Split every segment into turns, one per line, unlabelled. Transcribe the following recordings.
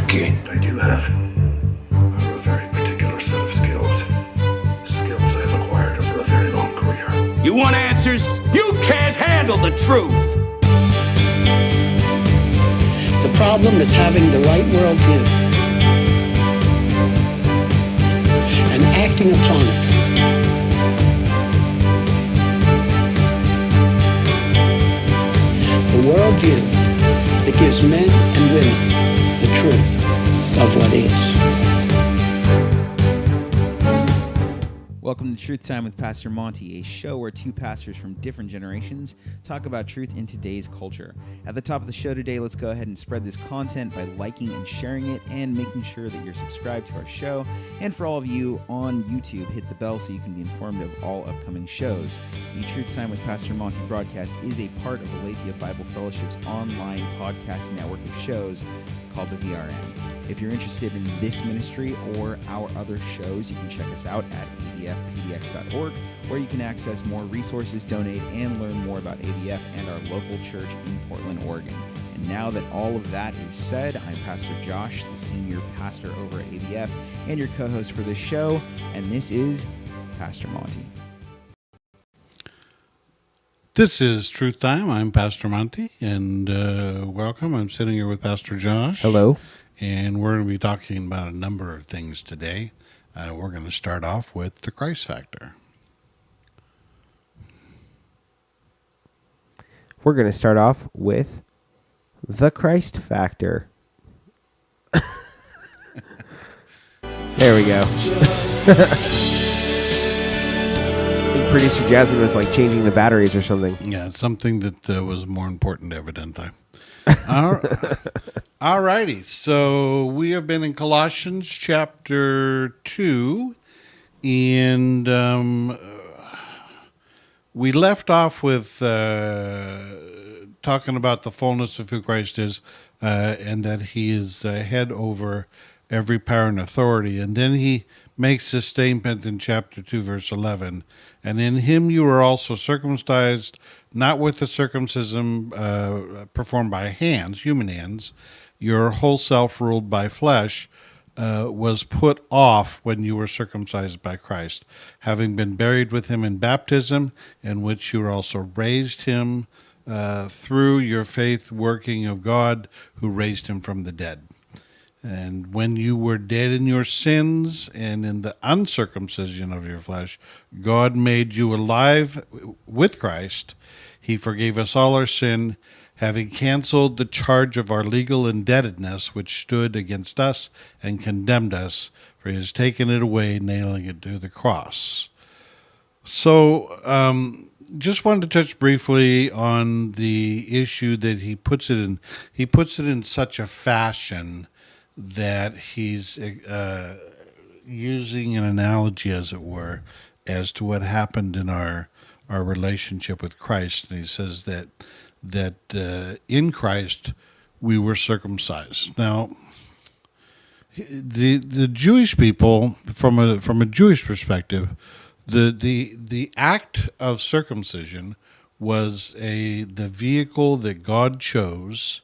king.
I do have a very particular set of skills. Skills I've acquired over a very long career.
You want answers? You can't handle the truth.
The problem is having the right worldview and acting upon it. The worldview that gives men and women the truth of what is.
Welcome to Truth Time with Pastor Monty, a show where two pastors from different generations talk about truth in today's culture. At the top of the show today, let's go ahead and spread this content by liking and sharing it and making sure that you're subscribed to our show. And for all of you on YouTube, hit the bell so you can be informed of all upcoming shows. The Truth Time with Pastor Monty broadcast is a part of Aletheia Bible Fellowship's online podcast network of shows called the VRN. If you're interested in this ministry or our other shows, you can check us out at adfpdx.org, where you can access more resources, donate, and learn more about ADF and our local church in Portland, Oregon. And now that all of that is said, I'm Pastor Josh, the senior pastor over at ADF, and your co-host for this show, and this is Pastor Monty.
This is Truth Time. I'm Pastor Monty, and welcome. I'm sitting here with Pastor Josh.
Hello.
And we're going to be talking about a number of things today. We're going to start off with the Christ factor.
We're going to start off with the Christ factor. There we go. I think producer Jasmine was like changing the batteries or something.
Yeah, something that was more important, evidently. All righty. So we have been in Colossians chapter 2, and we left off with talking about the fullness of who Christ is, and that he is head over every power and authority. And then he makes this statement in chapter 2, verse 11, and in him you were also circumcised, not with the circumcision performed by hands, human hands. Your whole self ruled by flesh was put off when you were circumcised by Christ, having been buried with him in baptism, in which you were also raised him through your faith working of God who raised him from the dead. And when you were dead in your sins and in the uncircumcision of your flesh, God made you alive with Christ. He forgave us all our sin, having canceled the charge of our legal indebtedness, which stood against us and condemned us, for he has taken it away, nailing it to the cross. So, just wanted to touch briefly on the issue that he puts it in. He puts it in such a fashion that he's using an analogy, as it were, as to what happened in our relationship with Christ. And he says that in Christ we were circumcised. Now, the Jewish people, from a Jewish perspective, the act of circumcision was the vehicle that God chose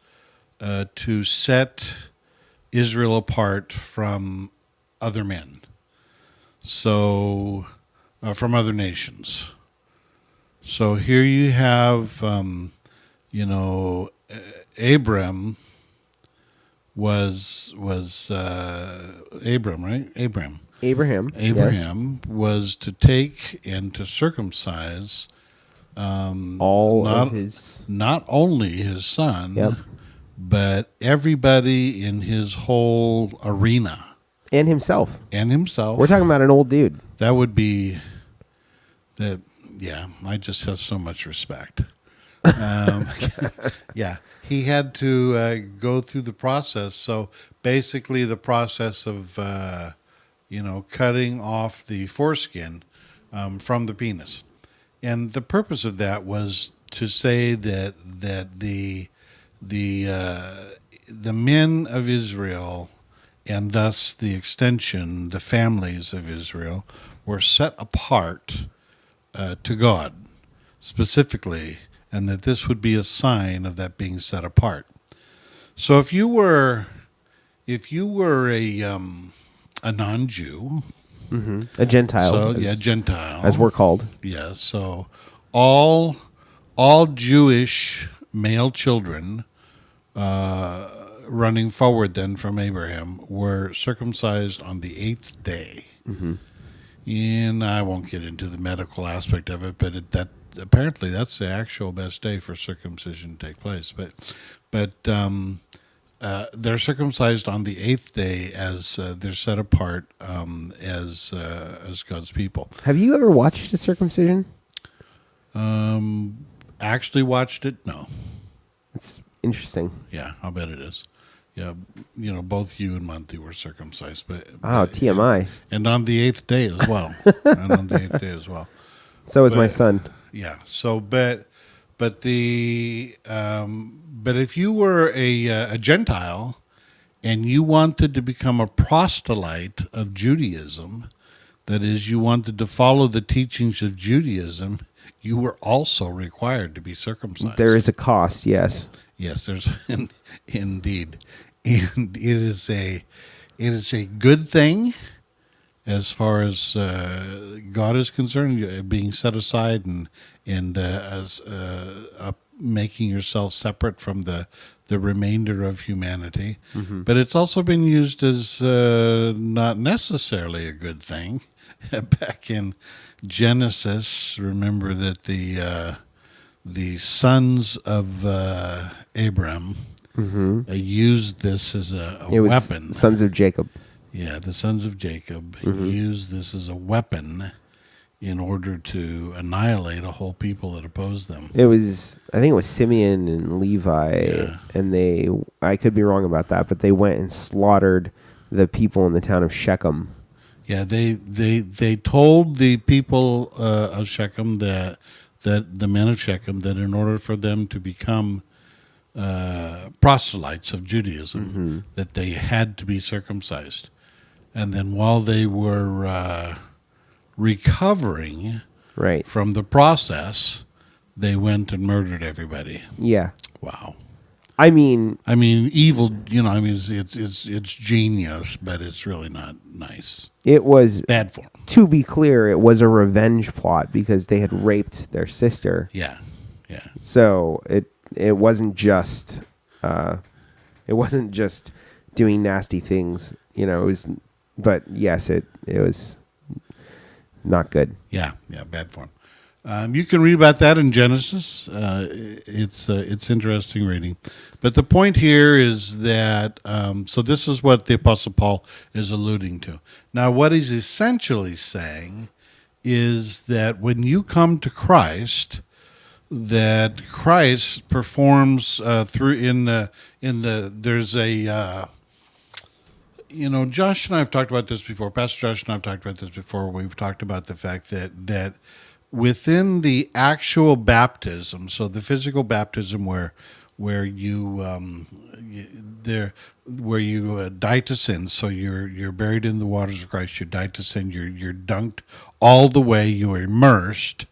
to set Israel apart from other men, so from other nations. So here you have, Abram was Abram, right? Abraham
Yes.
was to take and to circumcise not only his son,
Yep.
but everybody in his whole arena.
And himself.
We're
talking about an old dude.
That would be that. Yeah, I just have so much respect. Yeah, he had to go through the process. So basically the process of, cutting off the foreskin from the penis. And the purpose of that was to say that the men of Israel, and thus the extension, the families of Israel, were set apart to God specifically, and that this would be a sign of that being set apart. So if you were if you were a non-Jew,
A Gentile.
so
as,
Gentile,
as we're called.
yeah, so all Jewish male children running forward then from Abraham were circumcised on the 8th day. And I won't get into the medical aspect of it, but apparently that's the actual best day for circumcision to take place. But they're circumcised on the 8th day as they're set apart as God's people.
Have you ever watched a circumcision?
Actually watched it? No.
It's interesting.
Yeah, I'll bet it is. Yeah, both you and Monty were circumcised, but
TMI.
and on the 8th day as well.
So is my son.
Yeah. So, but if you were a Gentile and you wanted to become a proselyte of Judaism, that is, you wanted to follow the teachings of Judaism, you were also required to be circumcised.
There is a cost, yes.
Yes, there's indeed, and it is a good thing as far as God is concerned, being set aside and making yourself separate from the remainder of humanity. But it's also been used as not necessarily a good thing. Back in Genesis, remember that the sons of Abram used this as a weapon.
Sons of Jacob.
Yeah, the sons of Jacob used this as a weapon in order to annihilate a whole people that opposed them.
I think it was Simeon and Levi, and I could be wrong about that, but they went and slaughtered the people in the town of Shechem.
Yeah, they told the people of Shechem that the men of Shechem, that in order for them to become proselytes of Judaism, that they had to be circumcised. And then while they were recovering from the process, they went and murdered everybody.
Yeah.
Wow.
I mean,
evil. It's genius, but it's really not nice.
It was
bad form.
To be clear, it was a revenge plot because they had raped their sister.
Yeah.
So it wasn't just doing nasty things. It was, but yes, it was not good.
Yeah, bad form. You can read about that in Genesis. It's interesting reading. But the point here is that, so this is what the Apostle Paul is alluding to. Now, what he's essentially saying is that when you come to Christ, that Christ performs there's a, Josh and I have talked about this before. Pastor Josh and I have talked about this before. We've talked about the fact that within the actual baptism, so the physical baptism where you die to sin, so you're buried in the waters of Christ, you die to sin, you're dunked all the way, you're immersed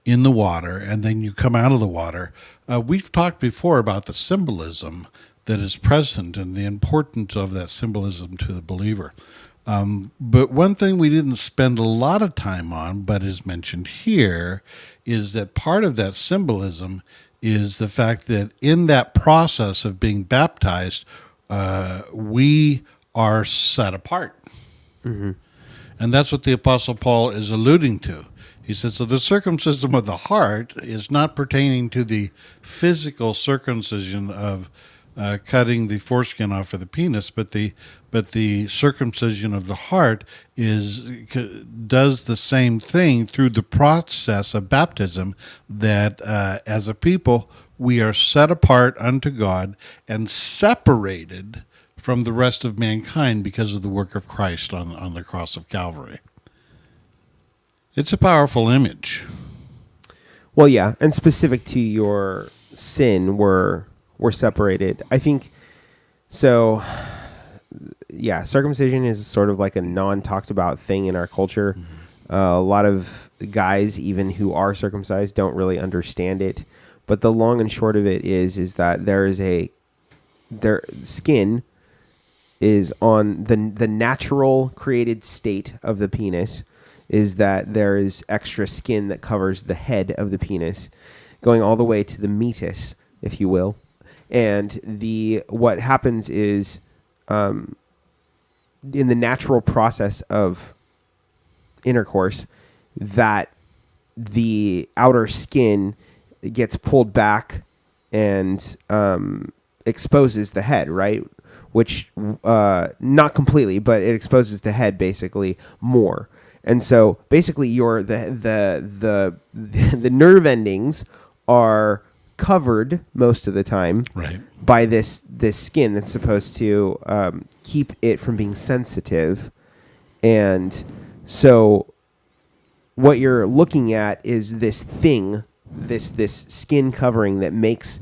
in the water, and then you come out of the water. We've talked before about the symbolism that is present and the importance of that symbolism to the believer. But one thing we didn't spend a lot of time on, but is mentioned here, is that part of that symbolism is the fact that in that process of being baptized, we are set apart. And that's what the Apostle Paul is alluding to. He says, so the circumcision of the heart is not pertaining to the physical circumcision of cutting the foreskin off of the penis, but the circumcision of the heart does the same thing through the process of baptism, that as a people we are set apart unto God and separated from the rest of mankind because of the work of Christ on the cross of Calvary. It's a powerful image.
Well, yeah, and specific to your sin, we're separated. I think so. Yeah, circumcision is sort of like a non-talked about thing in our culture. A lot of guys, even who are circumcised, don't really understand it. But the long and short of it is that their skin on the natural created state of the penis is that there is extra skin that covers the head of the penis, going all the way to the meatus, if you will. And what happens is, in the natural process of intercourse, that the outer skin gets pulled back and exposes the head, right? Which not completely, but it exposes the head basically more. And so basically the nerve endings are covered most of the time by this skin that's supposed to keep it from being sensitive. And so what you're looking at is this thing, this skin covering that makes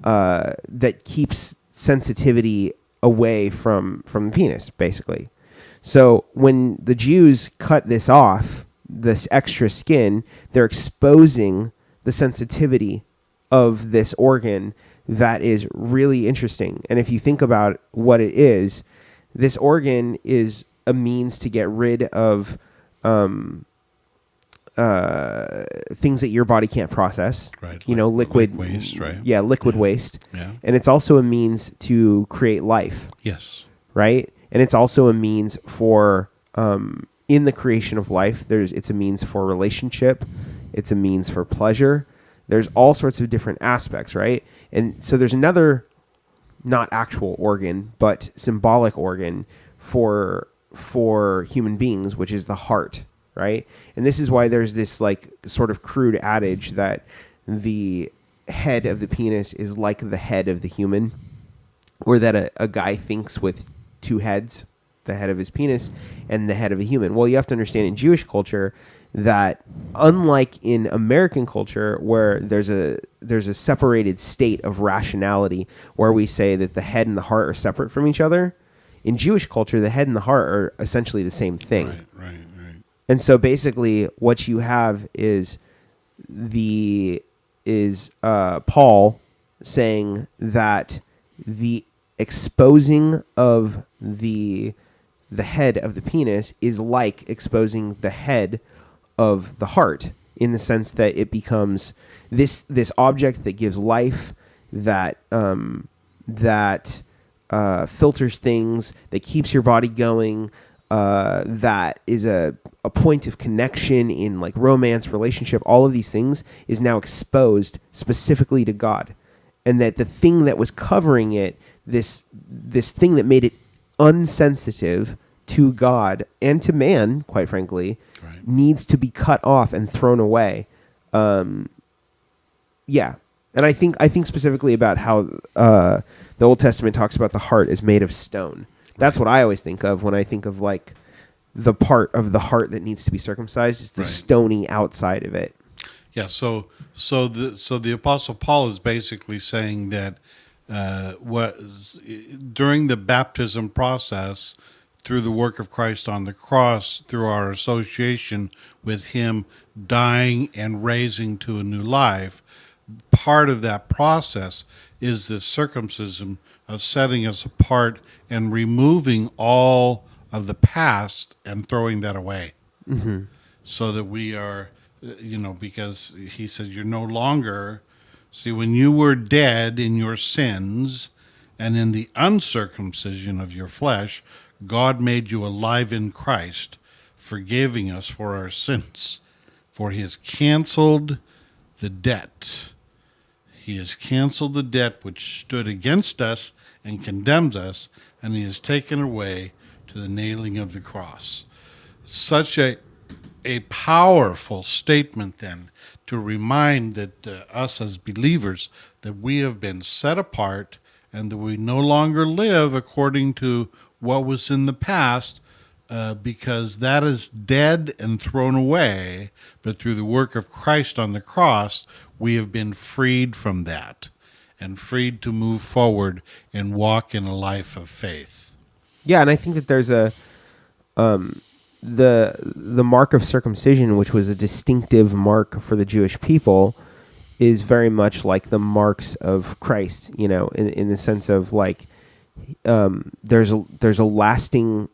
that keeps sensitivity away from the penis, basically. So when the Jews cut this off, this extra skin, they're exposing the sensitivity of this organ that is really interesting. And if you think about what it is, this organ is a means to get rid of things that your body can't process,
right?
Liquid
waste, right?
Yeah, liquid waste.
Yeah.
And it's also a means to create life.
Yes.
Right? And it's also a means for, in the creation of life, it's a means for relationship. It's a means for pleasure. There's all sorts of different aspects, right? And so there's another, not actual organ, but symbolic organ for human beings, which is the heart, right? And this is why there's this like sort of crude adage that the head of the penis is like the head of the human, or that a guy thinks with two heads, the head of his penis and the head of a human. Well, you have to understand in Jewish culture that unlike in American culture, where there's a separated state of rationality, where we say that the head and the heart are separate from each other, in Jewish culture, the head and the heart are essentially the same thing.
Right.
And so basically what you have is Paul saying that the exposing of the head of the penis is like exposing the head of the heart, in the sense that it becomes this object that gives life, that filters things, that keeps your body going, that is a point of connection in like romance, relationship. All of these things is now exposed specifically to God, and that the thing that was covering it, this thing that made it unsensitive to God and to man, quite frankly, needs to be cut off and thrown away. And I think specifically about how the Old Testament talks about the heart is made of stone. That's what I always think of when I think of like the part of the heart that needs to be circumcised is the stony outside of it.
Yeah. So the Apostle Paul is basically saying that during the baptism process, through the work of Christ on the cross, through our association with Him dying and raising to a new life, part of that process is this circumcision of setting us apart and removing all of the past and throwing that away. Mm-hmm. So that we are, because he said, you're no longer, see, when you were dead in your sins and in the uncircumcision of your flesh, God made you alive in Christ, forgiving us for our sins. For He has canceled the debt. He has canceled the debt which stood against us and condemns us, and He has taken away to the nailing of the cross. Such a powerful statement then, to remind that us as believers that we have been set apart and that we no longer live according to what was in the past, because that is dead and thrown away. But through the work of Christ on the cross, we have been freed from that and freed to move forward and walk in a life of faith.
Yeah, and I think that there's the mark of circumcision, which was a distinctive mark for the Jewish people, is very much like the marks of Christ, in the sense of like there's a lasting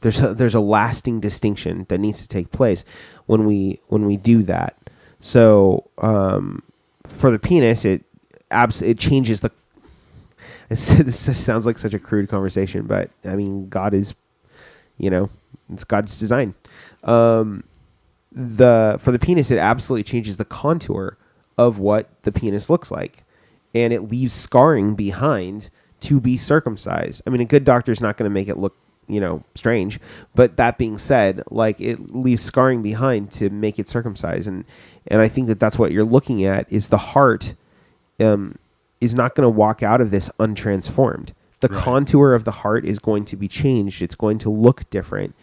there's a lasting distinction that needs to take place when we do that. So for the penis, it changes the. This sounds like such a crude conversation, but I mean, God is, it's God's design. For the penis, it absolutely changes the contour of what the penis looks like, and it leaves scarring behind to be circumcised. I mean, a good doctor is not going to make it look, strange, but that being said, like, it leaves scarring behind to make it circumcised, and I think that's what you're looking at is the heart. Is not going to walk out of this untransformed. The contour of the heart is going to be changed. It's going to look different,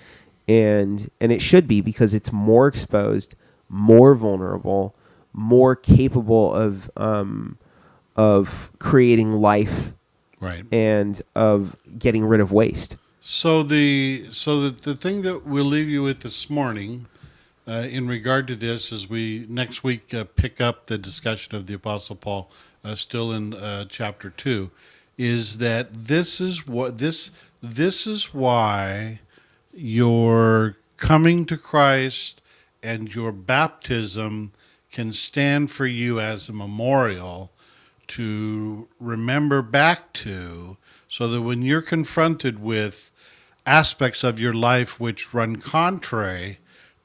and it should be, because it's more exposed, more vulnerable, more capable of creating life,
Right.
and of getting rid of waste.
So the thing that we'll leave you with this morning, in regard to this, is we next week pick up the discussion of the Apostle Paul, still in chapter 2, is that this is why your coming to Christ and your baptism can stand for you as a memorial to remember back to, so that when you're confronted with aspects of your life which run contrary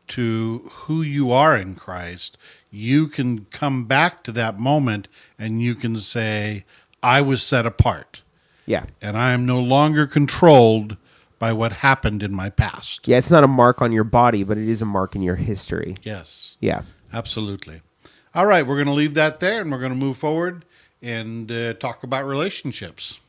to who you are in Christ, you can come back to that moment and you can say, I was set apart.
Yeah.
And I am no longer controlled by what happened in my past.
Yeah, it's not a mark on your body, but it is a mark in your history.
Yes.
Yeah.
Absolutely. All right, we're going to leave that there, and we're going to move forward and talk about relationships.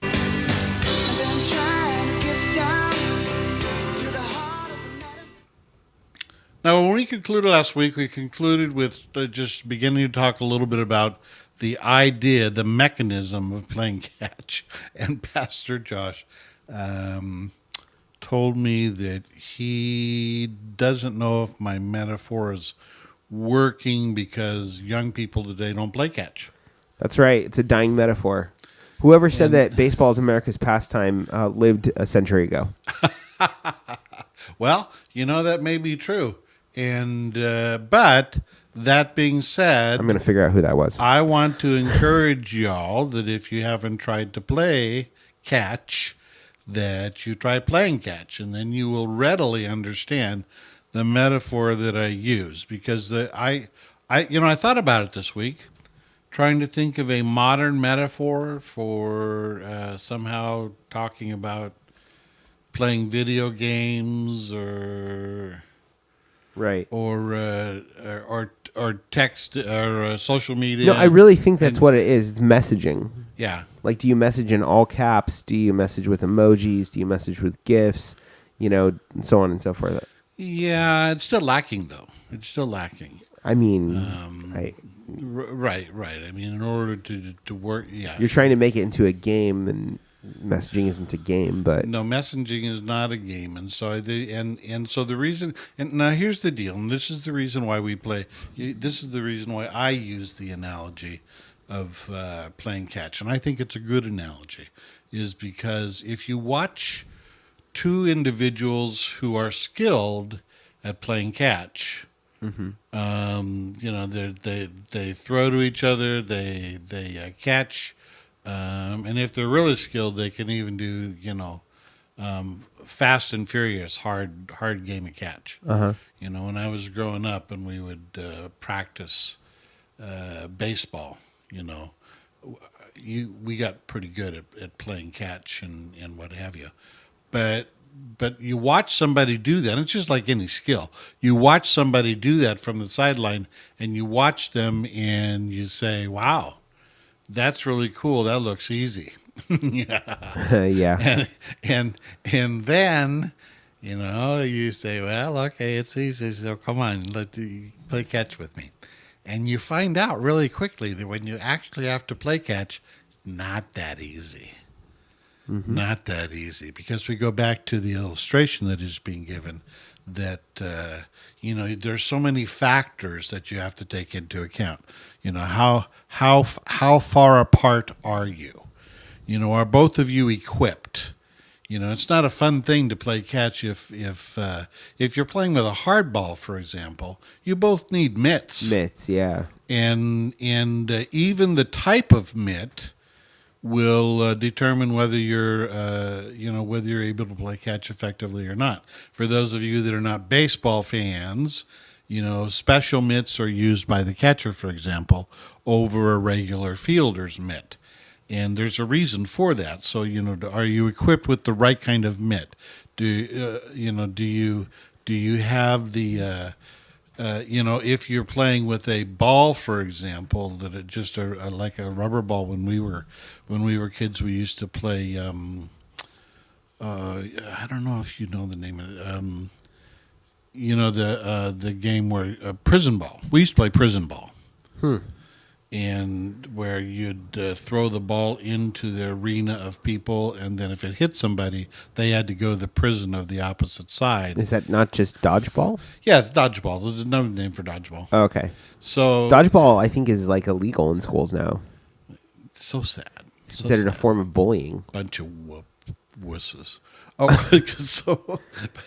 Now, when we concluded last week, we concluded with just beginning to talk a little bit about the idea, the mechanism of playing catch. And Pastor Josh told me that he doesn't know if my metaphor is working because young people today don't play catch.
That's right. It's a dying metaphor. Whoever said that baseball is America's pastime lived a century ago.
Well, that may be true. And but that being said,
I'm going to figure out who that was.
I want to encourage y'all that if you haven't tried to play catch, that you try playing catch, and then you will readily understand the metaphor that I use. Because I thought about it this week, trying to think of a modern metaphor for somehow talking about playing video games or
Right.
or text or social media.
No, I really think that's what it is. It's messaging.
Yeah.
Like, do you message in all caps? Do you message with emojis? Do you message with GIFs? And so on and so forth.
Yeah, it's still lacking, though. It's still lacking.
I mean,
Right. I mean, in order to work, yeah.
You're trying to make it into a game, and messaging isn't a game, but
No, messaging is not a game, and so so the reason. And now here's the deal, and this is the reason why we play. This is the reason why I use the analogy of playing catch, and I think it's a good analogy, is because if you watch two individuals who are skilled at playing catch, they throw to each other, they catch. And if they're really skilled, they can even do, fast and furious, hard game of catch. When I was growing up and we would practice baseball, we got pretty good at playing catch and what have you. But you watch somebody do that, and it's just like any skill. You watch somebody do that from the sideline, and you watch them and you say, wow, that's really cool. That looks easy.
yeah.
And then, you say, well, okay, it's easy. So come on, play catch with me. And you find out really quickly that when you actually have to play catch, it's not that easy. Not that easy, because we go back to the illustration that is being given, that there's so many factors that you have to take into account. How far apart are you? Are both of you equipped? It's not a fun thing to play catch if you're playing with a hard ball, for example. You both need mitts.
Mitts, yeah.
And even the type of mitt will determine whether you're able to play catch effectively or not. For those of you that are not baseball fans, special mitts are used by the catcher, for example, over a regular fielder's mitt. And there's a reason for that. So, are you equipped with the right kind of mitt? Do you have the, if you're playing with a ball, for example, that it just like a rubber ball. When we were kids, we used to play. I don't know if you know the name of it. The game where prison ball. We used to play prison ball. And where you'd throw the ball into the arena of people, and then if it hit somebody, they had to go to the prison of the opposite side.
Is that not just dodgeball?
Yeah, it's dodgeball. There's another name for dodgeball.
Oh, okay.
So
Dodgeball, I think, is like illegal in schools now.
It's so sad.
Considered a form of bullying.
Bunch of wusses. Oh, so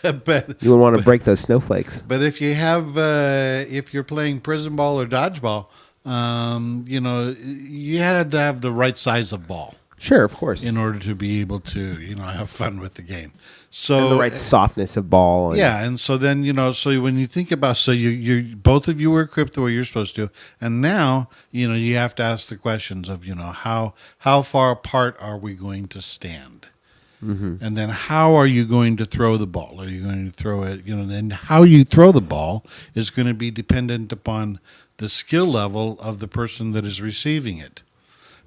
but
You would want to break those snowflakes.
But if you have, if you're playing prison ball or dodgeball, you had to have the right size of ball.
Sure, of course.
In order to be able to, have fun with the game. So
and the right softness of ball.
And so then, so when you think about, so you both of you were equipped the way you're supposed to, and now, you have to ask the questions of, how far apart are we going to stand? Mm-hmm. And then how are you going to throw the ball? Are you going to throw it, and how you throw the ball is going to be dependent upon the skill level of the person that is receiving it.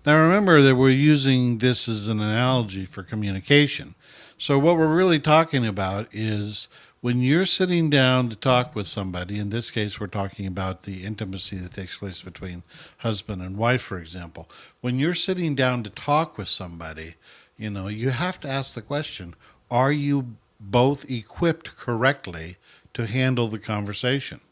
Now remember that we're using this as an analogy for communication. So what we're really talking about is when you're sitting down to talk with somebody, in this case we're talking about the intimacy that takes place between husband and wife, for example. When you're sitting down to talk with somebody, you have to ask the question, are you both equipped correctly to handle the conversation?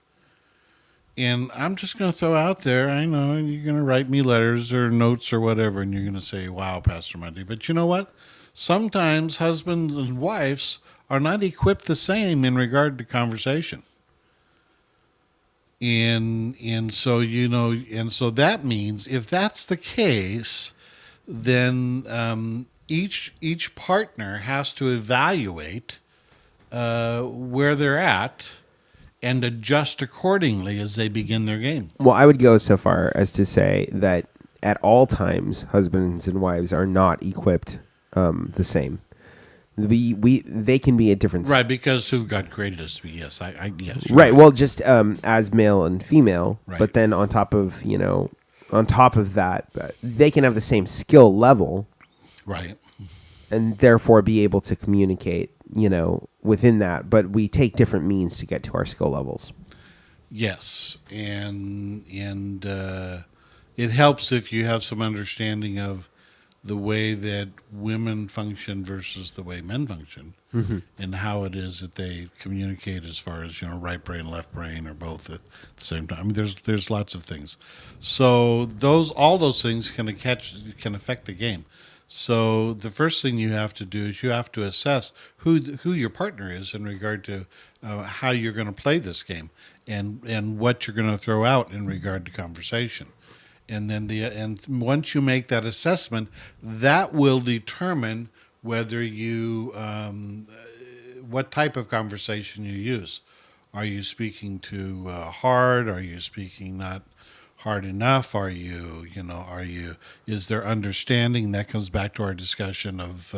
And I'm just going to throw out there, I know you're going to write me letters or notes or whatever, and you're going to say, wow, Pastor Monty. But you know what? Sometimes husbands and wives are not equipped the same in regard to conversation. And so, and so that means if that's the case, then each partner has to evaluate where they're at and adjust accordingly as they begin their game.
Well, I would go so far as to say that at all times, husbands and wives are not equipped the same. They can be at different...
Right, because who God created us to be, yes. Yes.
Right, well, just as male and female,
right.
But then on top of that, they can have the same skill level.
Right.
And therefore be able to communicate, within that. But we take different means to get to our skill levels.
Yes. And it helps if you have some understanding of the way that women function versus the way men function, mm-hmm. and how it is that they communicate as far as, right brain, left brain, or both at the same time. I mean, there's lots of things. So all those things can affect the game. So the first thing you have to do is you have to assess who your partner is in regard to how you're going to play this game, and what you're going to throw out in regard to conversation. And then and once you make that assessment, that will determine whether you what type of conversation you use. Are you speaking too hard? Are you speaking not hard enough? Is there understanding? That comes back to our discussion of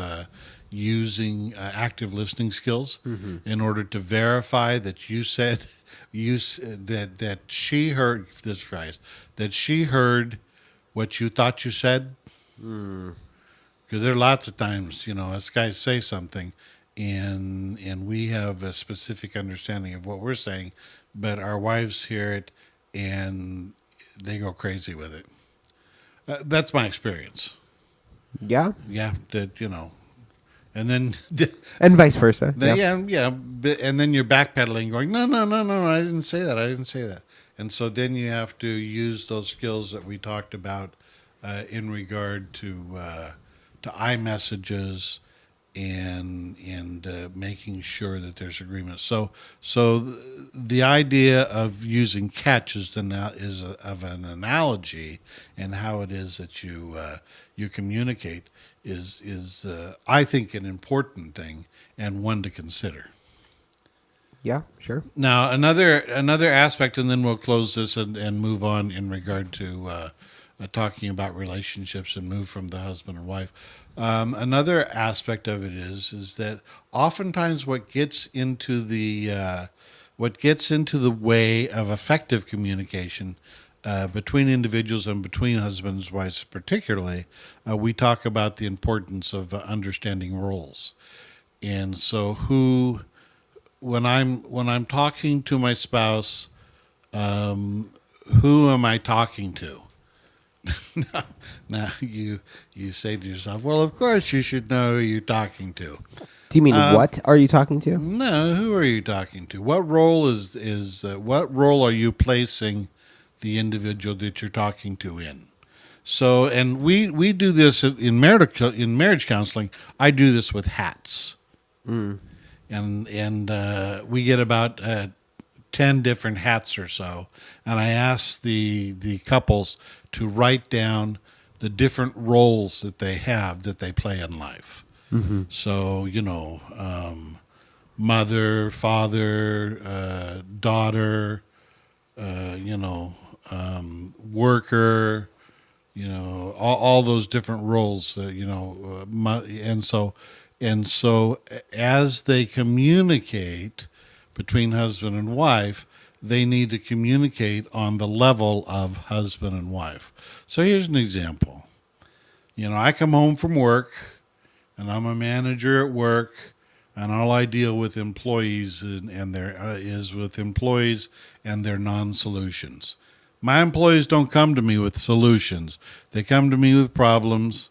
using active listening skills, mm-hmm. in order to verify that that she heard this phrase, that she heard what you thought you said. Because there are lots of times, us guys say something and we have a specific understanding of what we're saying, but our wives hear it and they go crazy with it. That's my experience.
Yeah?
Yeah, and then...
and vice versa.
Yeah. And then you're backpedaling going, no, I didn't say that. And so then you have to use those skills that we talked about in regard to iMessages and making sure that there's agreement. So the idea of using catch is of an analogy, and how it is that you communicate is I think an important thing and one to consider.
Yeah, sure.
Now another aspect, and then we'll close this and move on in regard to talking about relationships and move from the husband and wife. Another aspect of it is that oftentimes what gets into the way of effective communication between individuals and between husbands and wives, particularly, we talk about the importance of understanding roles. And so, when I'm talking to my spouse, who am I talking to? Now you say to yourself, well, of course you should know who you're talking to.
Do you mean what are you talking to?
No, who are you talking to? What role what role are you placing the individual that you're talking to in? So, and we do this in marriage counseling. I do this with hats, and we get about 10 different hats or so, and I ask the couples to write down the different roles that they have, that they play in life. Mm-hmm. So, mother, father, daughter, worker, all those different roles, and so as they communicate between husband and wife, they need to communicate on the level of husband and wife. So here's an example. I come home from work, and I'm a manager at work, and all I deal with employees and their non-solutions. My employees don't come to me with solutions. They come to me with problems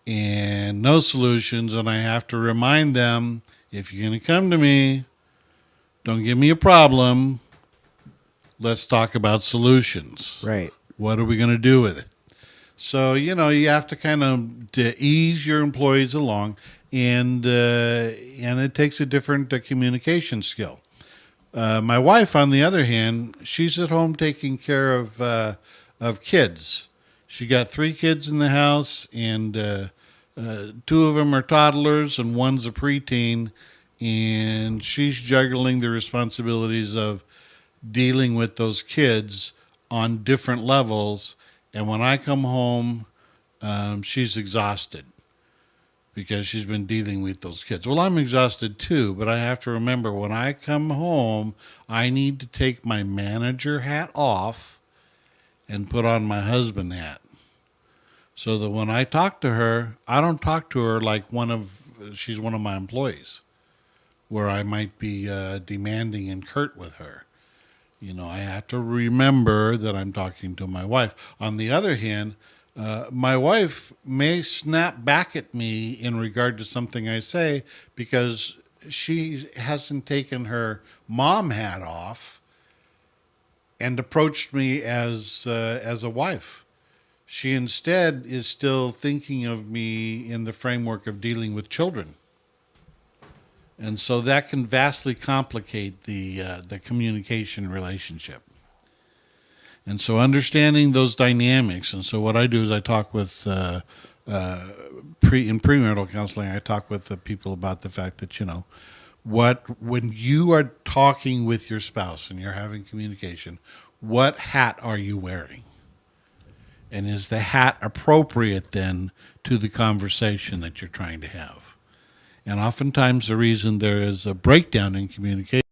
and no solutions, and I have to remind them, if you're going to come to me, don't give me a problem. Let's talk about solutions.
Right.
What are we going to do with it? So, you have to kind of to ease your employees along, and it takes a different communication skill. My wife, on the other hand, she's at home taking care of kids. She got 3 kids in the house, and 2 of them are toddlers, and one's a preteen, and she's juggling the responsibilities of dealing with those kids on different levels. And when I come home, she's exhausted because she's been dealing with those kids. Well, I'm exhausted too, but I have to remember, when I come home, I need to take my manager hat off and put on my husband hat, so that when I talk to her, I don't talk to her like she's one of my employees, where I might be demanding and curt with her. I have to remember that I'm talking to my wife. On the other hand, my wife may snap back at me in regard to something I say, because she hasn't taken her mom hat off and approached me as a wife. She instead is still thinking of me in the framework of dealing with children. And so that can vastly complicate the communication relationship. And so understanding those dynamics. And so what I do is I talk with, in premarital counseling, I talk with the people about the fact that, when you are talking with your spouse and you're having communication, what hat are you wearing? And is the hat appropriate then to the conversation that you're trying to have? And oftentimes the reason there is a breakdown in communication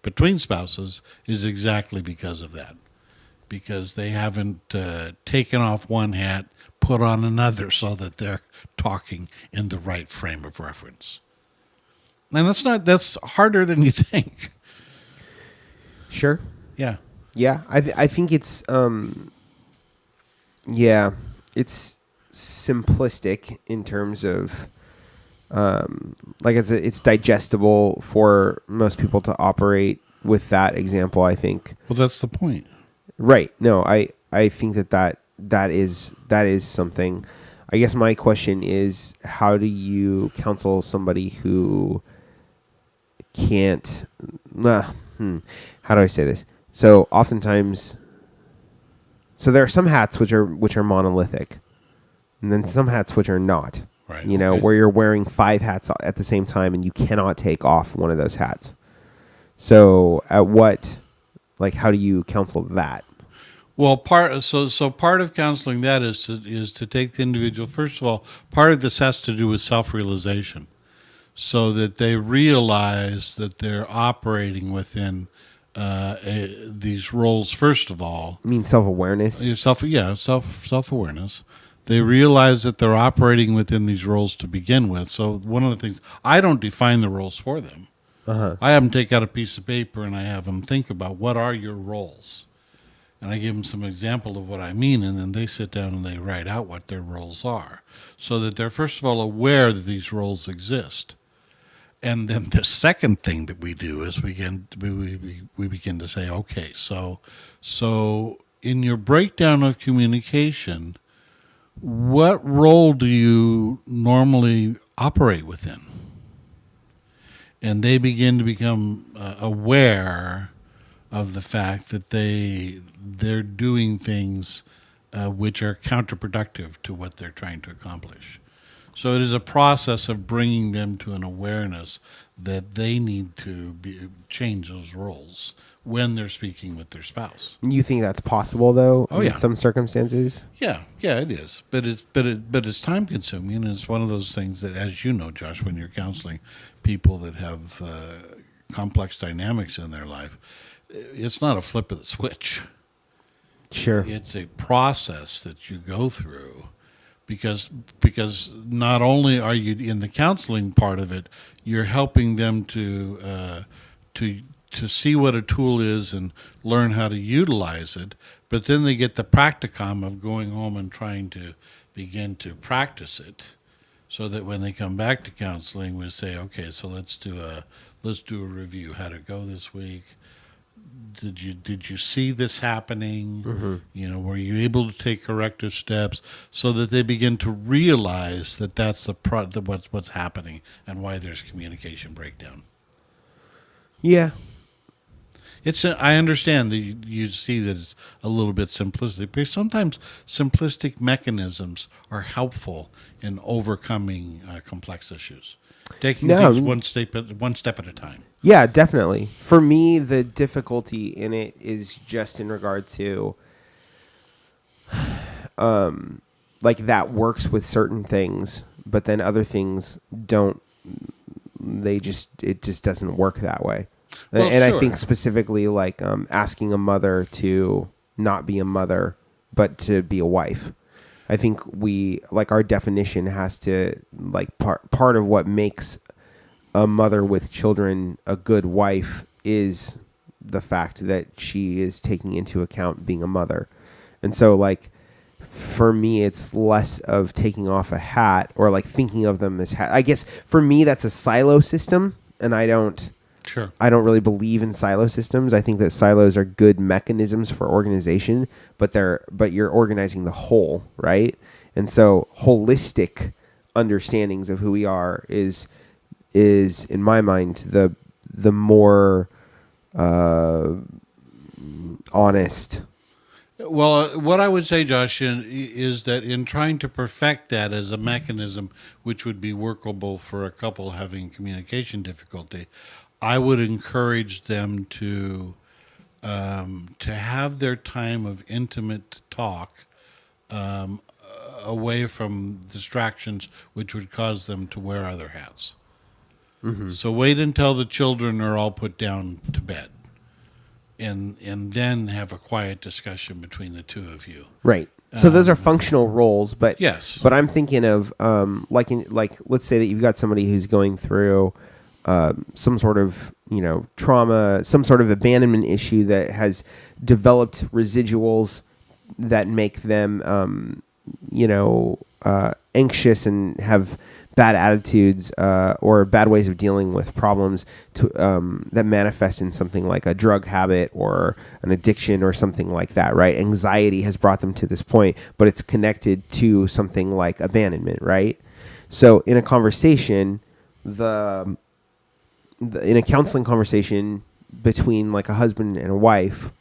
between spouses is exactly because of that. Because they haven't taken off one hat, put on another, so that they're talking in the right frame of reference. And that's harder than you think.
Sure.
Yeah.
Yeah. I think it's, it's simplistic in terms of, it's digestible for most people to operate with that example, I think.
Well, that's the point.
Right. No, I think that is something. I guess my question is, how do you counsel somebody who can't? How do I say this? So oftentimes, there are some hats which are monolithic, and then some hats which are not.
Right.
You know,
Okay.
where you're wearing 5 hats at the same time, and you cannot take off one of those hats. So, how do you counsel that?
Well, part of counseling that is to take the individual. First of all, part of this has to do with self-realization, so that they realize that they're operating within these roles. First of all,
I mean, self-awareness.
Self-awareness. They realize that they're operating within these roles to begin with. So one of the things, I don't define the roles for them. I have them take out a piece of paper and I have them think about, what are your roles? And I give them some example of what I mean, and then they sit down and they write out what their roles are, so that they're first of all aware that these roles exist. And then the second thing that we do is we begin to say, okay, so in your breakdown of communication, what role do you normally operate within? And they begin to become aware of the fact that they're doing things which are counterproductive to what they're trying to accomplish. So it is a process of bringing them to an awareness that they need to change those roles when they're speaking with their spouse.
You think that's possible, though,
Oh,
in
yeah.
some circumstances?
Yeah, it is. But it's time consuming, and it's one of those things that, as you know, Josh, when you're counseling people that have complex dynamics in their life, it's not a flip of the switch.
Sure.
It's a process that you go through, because not only are you in the counseling part of it, you're helping them to see what a tool is and learn how to utilize it, but then they get the practicum of going home and trying to begin to practice it, so that when they come back to counseling, we say, okay, so let's do a review. How'd it go this week? Did you see this happening?
Mm-hmm.
You know, were you able to take corrective steps, so that they begin to realize that that's what's happening and why there's communication breakdown.
Yeah.
I understand that you see that it's a little bit simplistic, but sometimes simplistic mechanisms are helpful in overcoming complex issues. Taking things one step at a time.
Yeah, definitely. For me, the difficulty in it is just in regard to, that works with certain things, but then other things don't. It just doesn't work that way.
Well,
and
sure.
I think specifically asking a mother to not be a mother, but to be a wife. I think our definition has to, part of what makes a mother with children a good wife is the fact that she is taking into account being a mother. And so, for me, it's less of taking off a hat or thinking of them as hat. I guess for me, that's a silo system, and I don't really believe in silo systems. I think that silos are good mechanisms for organization, but you're organizing the whole, right? And so holistic understandings of who we are is in my mind the more honest.
Well, what I would say, Josh, is that in trying to perfect that as a mechanism which would be workable for a couple having communication difficulty, I would encourage them to have their time of intimate talk away from distractions which would cause them to wear other hats. Mm-hmm. So wait until the children are all put down to bed, and then have a quiet discussion between the two of you.
Right. So those are functional roles, but
yes.
But I'm thinking of let's say that you've got somebody who's going through some sort of trauma, some sort of abandonment issue that has developed residuals that make them anxious and have bad attitudes or bad ways of dealing with problems that manifest in something like a drug habit or an addiction or something like that, right? Anxiety has brought them to this point, but it's connected to something like abandonment, right? So in a conversation, in a counseling conversation between like a husband and a wife,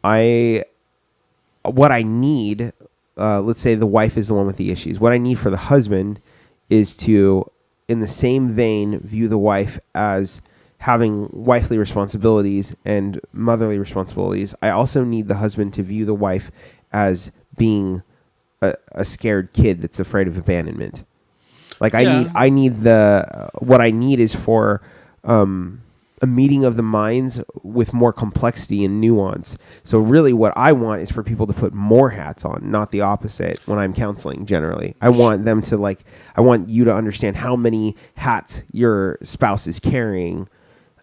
what I need, let's say the wife is the one with the issues. What I need for the husband is to, in the same vein, view the wife as having wifely responsibilities and motherly responsibilities. I also need the husband to view the wife as being a scared kid that's afraid of abandonment. Like I need what I need is for a meeting of the minds with more complexity and nuance. So really what I want is for people to put more hats on, not the opposite when I'm counseling generally. I want them to I want you to understand how many hats your spouse is carrying.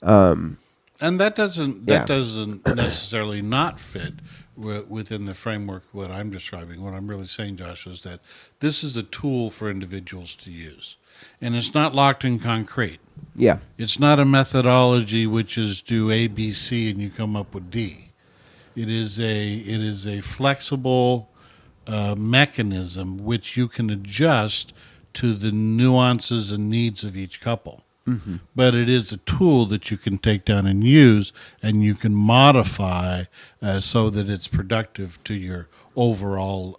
And that doesn't necessarily not fit within the framework of what I'm describing. What I'm really saying, Josh, is that this is a tool for individuals to use. And it's not locked in concrete.
Yeah.
It's not a methodology which is do A, B, C, and you come up with D. It is a flexible mechanism which you can adjust to the nuances and needs of each couple. Mm-hmm. But it is a tool that you can take down and use, and you can modify so that it's productive to your overall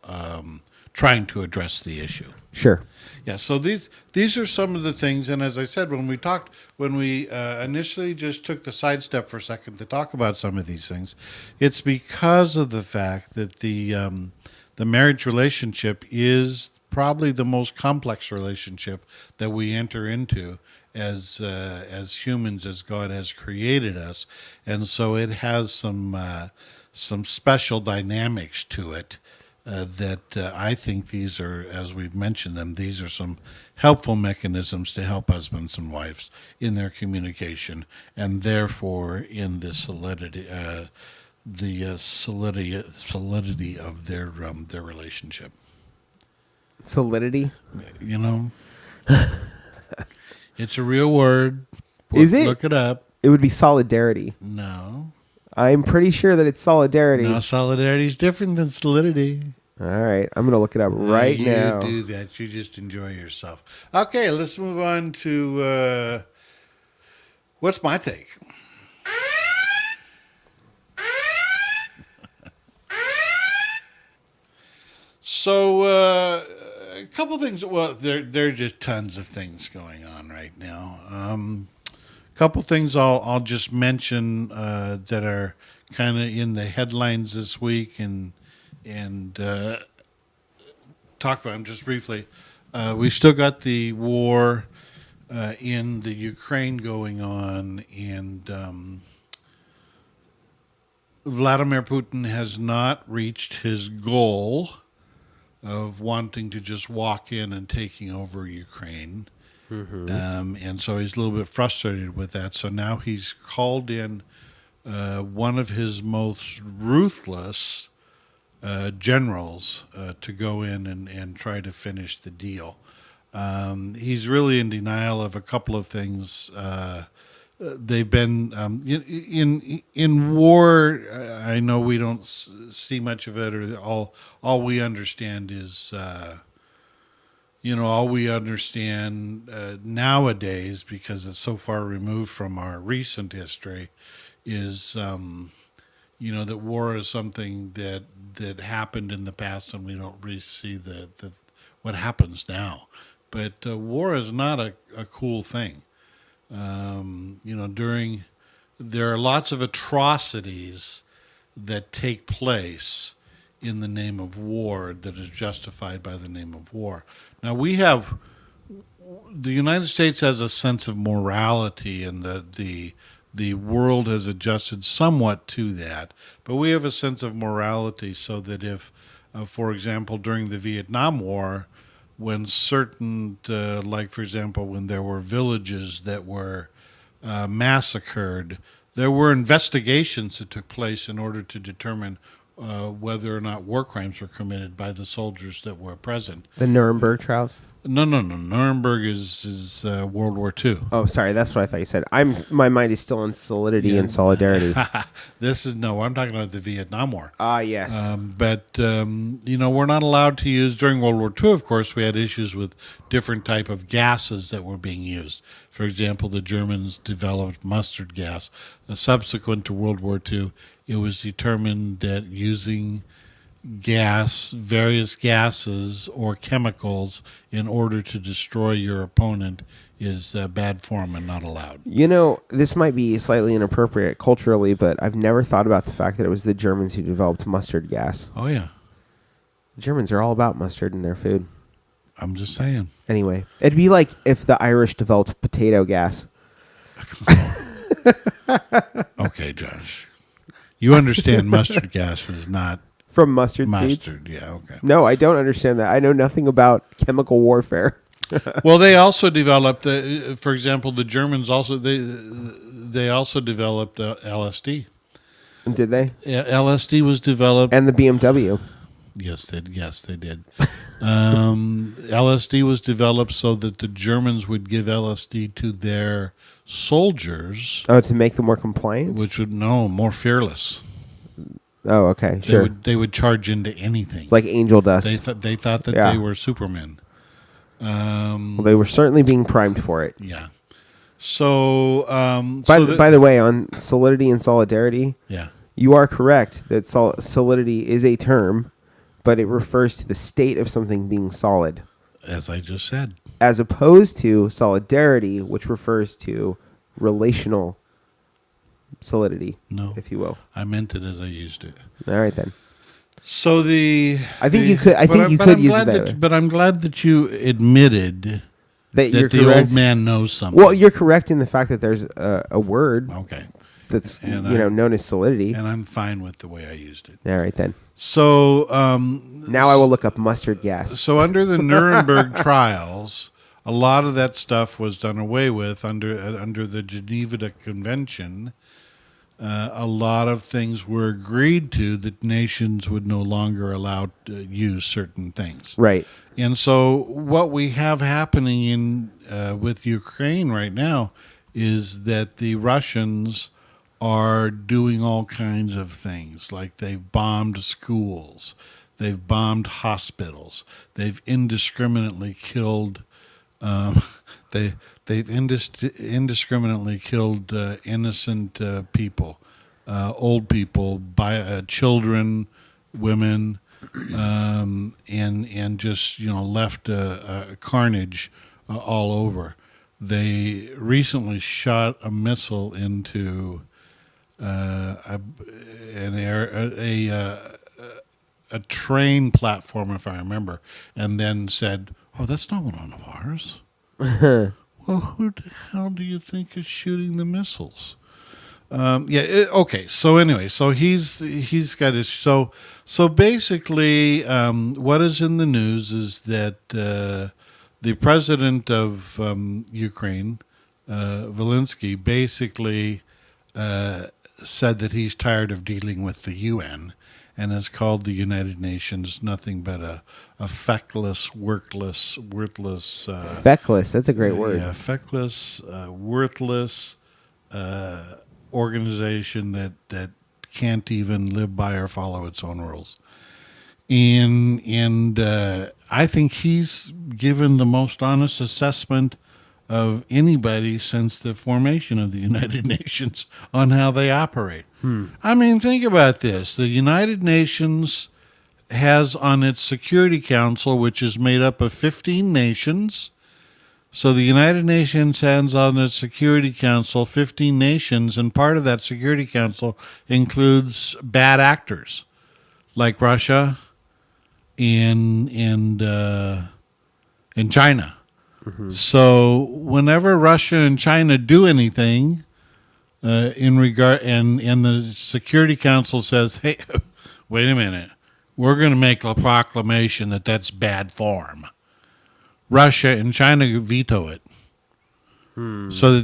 trying to address the issue.
Sure.
Yeah, so these are some of the things, and as I said, when we initially just took the sidestep for a second to talk about some of these things, it's because of the fact that the marriage relationship is probably the most complex relationship that we enter into as humans, as God has created us, and so it has some special dynamics to it. That I think these are, as we've mentioned them, these are some helpful mechanisms to help husbands and wives in their communication, and therefore in the solidity of their relationship.
Solidity?
You know, it's a real word.
Is it?
Look it up.
It would be solidarity.
No.
I'm pretty sure that it's solidarity.
No, solidarity is different than solidity.
All right. I'm going to look it up right now.
You do that. You just enjoy yourself. Okay, let's move on to what's my take? So, a couple things. Well, there are just tons of things going on right now. Couple things I'll just mention that are kind of in the headlines this week and talk about them just briefly. We still got the war in the Ukraine going on, and Vladimir Putin has not reached his goal of wanting to just walk in and taking over Ukraine. Mm-hmm. And so he's a little bit frustrated with that. So now he's called in one of his most ruthless generals to go in and try to finish the deal. He's really in denial of a couple of things. They've been in war. I know we don't see much of it, or all we understand is. All we understand nowadays, because it's so far removed from our recent history, is, that war is something that happened in the past, and we don't really see what happens now. But war is not a cool thing. There are lots of atrocities that take place in the name of war that is justified by the name of war. Now the United States has a sense of morality, and the world has adjusted somewhat to that. But we have a sense of morality so that if, for example, during the Vietnam War, when certain, like for example, when there were villages that were massacred, there were investigations that took place in order to determine whether or not war crimes were committed by the soldiers that were present.
The Nuremberg trials?
No. Nuremberg is World War II.
Oh, sorry, that's what I thought you said. My mind is still on solidity and solidarity.
I'm talking about the Vietnam War.
Ah, yes.
But we're not allowed to use, during World War II, of course, we had issues with different type of gases that were being used. For example, the Germans developed mustard gas. Subsequent to World War II, it was determined that using various gases or chemicals in order to destroy your opponent is bad form and not allowed.
This might be slightly inappropriate culturally, but I've never thought about the fact that it was the Germans who developed mustard gas.
Oh, yeah.
The Germans are all about mustard in their food.
I'm just saying.
Anyway, it'd be like if the Irish developed potato gas.
Okay, Josh. You understand mustard gas is not
From mustard seeds?
mustard. Yeah, okay.
No, I don't understand that. I know nothing about chemical warfare.
Well, they also developed, for example, the Germans also they also developed LSD.
Did they?
LSD was developed.
And the BMW.
Yes, they did. LSD was developed so that the Germans would give LSD to their soldiers.
Oh, to make them more compliant?
Which would more fearless.
Oh, okay, sure.
They would charge into anything.
It's like angel dust.
They thought that they were Supermen.
Well, they were certainly being primed for it.
Yeah. So,
by the way, on solidity and solidarity,
yeah,
you are correct that solidity is a term, but it refers to the state of something being solid.
As I just said.
As opposed to solidarity, which refers to relational solidity, if you will.
I meant it as I used it.
All right, then.
So
I think you could use it that way.
But I'm glad that you admitted that
you're
the
correct.
old man knows something.
Well, you're correct in the fact that there's a word that's known as solidity.
And I'm fine with the way I used it.
All right, then.
So
now I will look up mustard gas.
So under the Nuremberg trials, a lot of that stuff was done away with under the Geneva Convention. A lot of things were agreed to that nations would no longer allow to use certain things.
Right.
And so what we have happening with Ukraine right now is that the Russians are doing all kinds of things. Like they've bombed schools. They've bombed hospitals. They've indiscriminately killed They've indiscriminately killed innocent people, old people, children, women, and just left a carnage all over. They recently shot a missile into a train platform, if I remember, and then said, "Oh, that's not one of ours." Well, who the hell do you think is shooting the missiles? Okay. So anyway, so he's got his so basically, what is in the news is that the president of Ukraine, Zelensky, basically said that he's tired of dealing with the UN and has called the United Nations nothing but a feckless, worthless.
Feckless, that's a great word.
Yeah, feckless, worthless organization that can't even live by or follow its own rules. And I think he's given the most honest assessment of anybody since the formation of the United Nations on how they operate. I mean, think about this. The United Nations has on its Security Council, which is made up of 15 nations. So the United Nations has on its Security Council 15 nations, and part of that Security Council includes bad actors like Russia and China. Mm-hmm. So whenever Russia and China do anything in regard, and the Security Council says, "Hey, wait a minute, we're going to make a proclamation that that's bad form," Russia and China veto it. So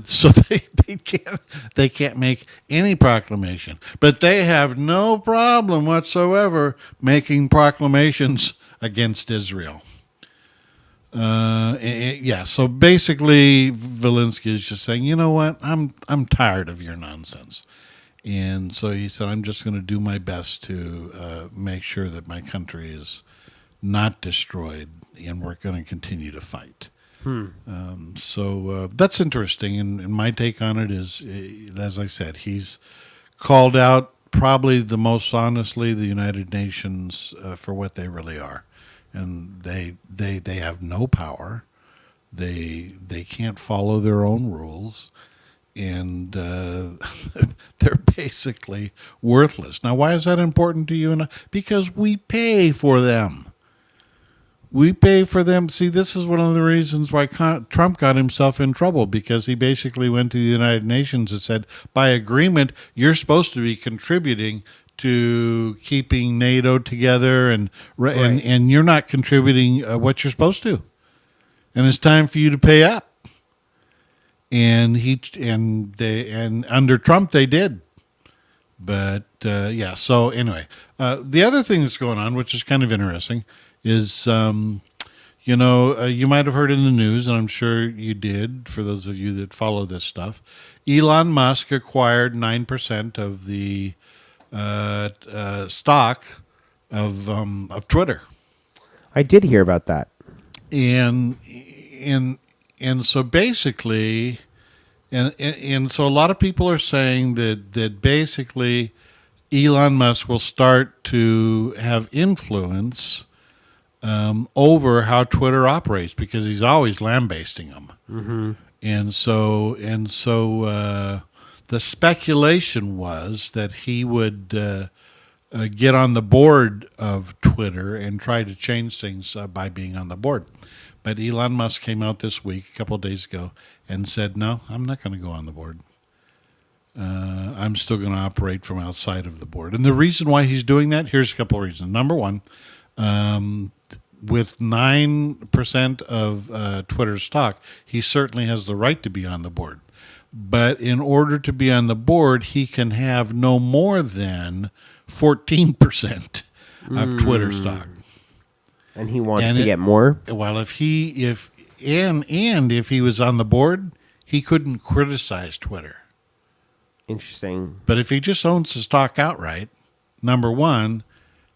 they can't make any proclamation, but they have no problem whatsoever making proclamations against Israel. Yeah. So basically, Valinsky is just saying, you know what? I'm tired of your nonsense, and so he said, I'm just going to do my best to make sure that my country is not destroyed, and we're going to continue to fight. So that's interesting, and my take on it is, as I said, he's called out probably the most honestly the United Nations for what they really are, and they have no power. They can't follow their own rules, and they're basically worthless. Now, why is that important to you and I? Because we pay for them. We pay for them. See, this is one of the reasons why Trump got himself in trouble, because he basically went to the United Nations and said, by agreement, you're supposed to be contributing to keeping NATO together, and you're not contributing what you're supposed to, and it's time for you to pay up. And under Trump they did. But yeah. So anyway, the other thing that's going on, which is kind of interesting, is, you might have heard in the news, and I'm sure you did, for those of you that follow this stuff, Elon Musk acquired 9% of the stock of Twitter.
I did hear about that.
And so basically, and so a lot of people are saying that basically Elon Musk will start to have influence over how Twitter operates, because he's always lambasting them. Mm-hmm. And so the speculation was that he would get on the board of Twitter and try to change things by being on the board. But Elon Musk came out this week, a couple of days ago, and said, no, I'm not going to go on the board. I'm still going to operate from outside of the board. And the reason why he's doing that, here's a couple of reasons. Number one, with 9% of Twitter's stock, he certainly has the right to be on the board. But in order to be on the board, he can have no more than 14% of Twitter stock.
And he wants to get more?
Well, if he was on the board, he couldn't criticize Twitter.
Interesting.
But if he just owns the stock outright, number one,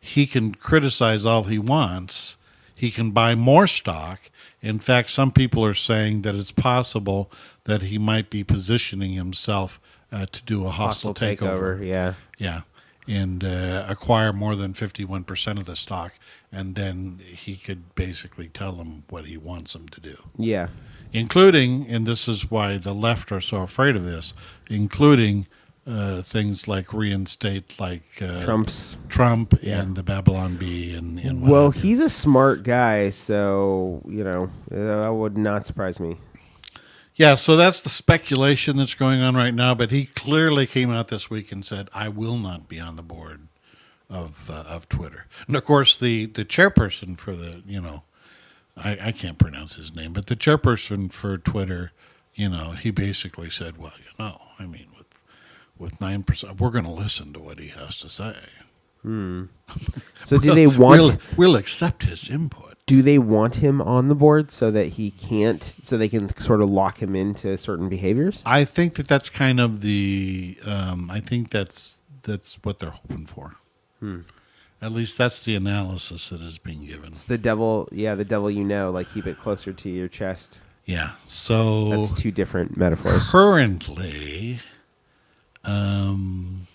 he can criticize all he wants. He can buy more stock. In fact, some people are saying that it's possible that he might be positioning himself to do a hostile takeover. Yeah. And acquire more than 51% of the stock, and then he could basically tell them what he wants them to do.
Yeah.
Including, and this is why the left are so afraid of this, including things like reinstate, like Trump and the Babylon Bee and whatever.
Well, he's a smart guy, so, that would not surprise me.
Yeah, so that's the speculation that's going on right now. But he clearly came out this week and said, I will not be on the board of Twitter. And, of course, the chairperson for the, I can't pronounce his name, but the chairperson for Twitter, he basically said, well, with 9%, we're going to listen to what he has to say.
So do they want...
We'll accept his input.
Do they want him on the board so that he can't, so they can sort of lock him into certain behaviors?
I think that's kind of the, I think that's what they're hoping for. At least that's the analysis that is being given.
It's the devil, like keep it closer to your chest.
Yeah, so...
That's two different metaphors.
Currently, the